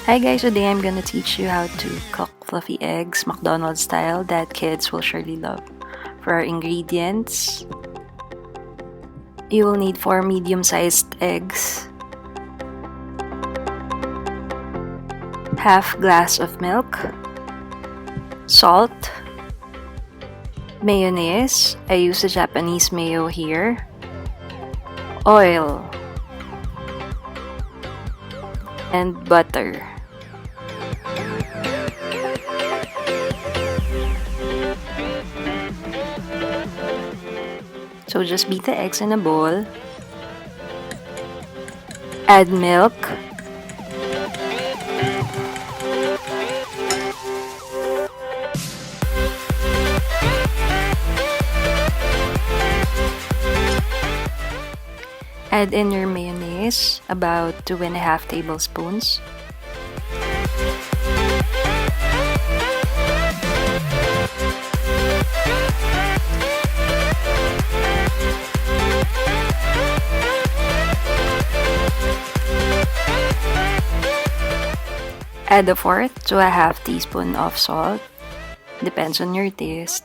Hi guys, today I'm gonna teach you how to cook fluffy eggs, McDonald style, that kids will surely love. For our ingredients, you will need 4 medium-sized eggs, half glass of milk, salt, mayonnaise, I use the Japanese mayo here, oil, and butter. So just beat the eggs in a bowl. Add milk. Add in your mayonnaise, about 2.5 tablespoons. Add a fourth to a half teaspoon of salt. Depends on your taste.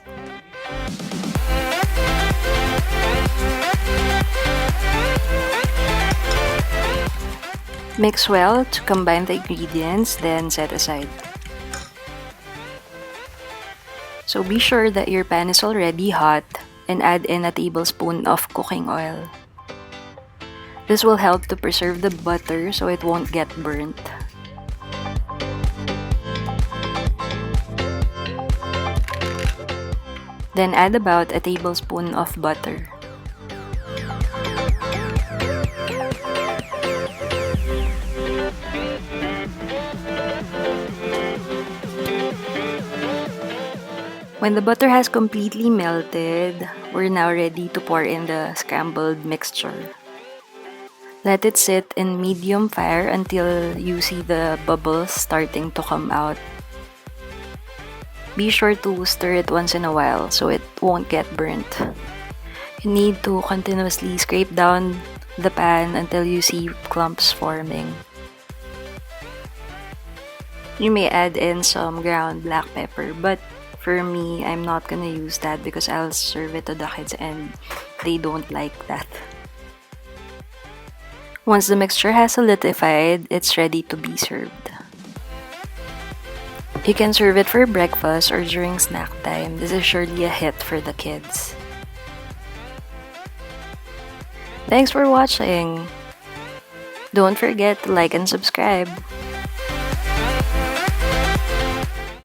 Mix well to combine the ingredients, then set aside. So be sure that your pan is already hot and add in a tablespoon of cooking oil. This will help to preserve the butter so it won't get burnt. Then add about a tablespoon of butter. When the butter has completely melted, we're now ready to pour in the scrambled mixture. Let it sit in medium fire until you see the bubbles starting to come out. Be sure to stir it once in a while so it won't get burnt. You need to continuously scrape down the pan until you see clumps forming. You may add in some ground black pepper, but for me, I'm not gonna use that because I'll serve it to the kids and they don't like that. Once the mixture has solidified, it's ready to be served. You can serve it for breakfast or during snack time. This is surely a hit for the kids. Thanks for watching. Don't forget to like and subscribe.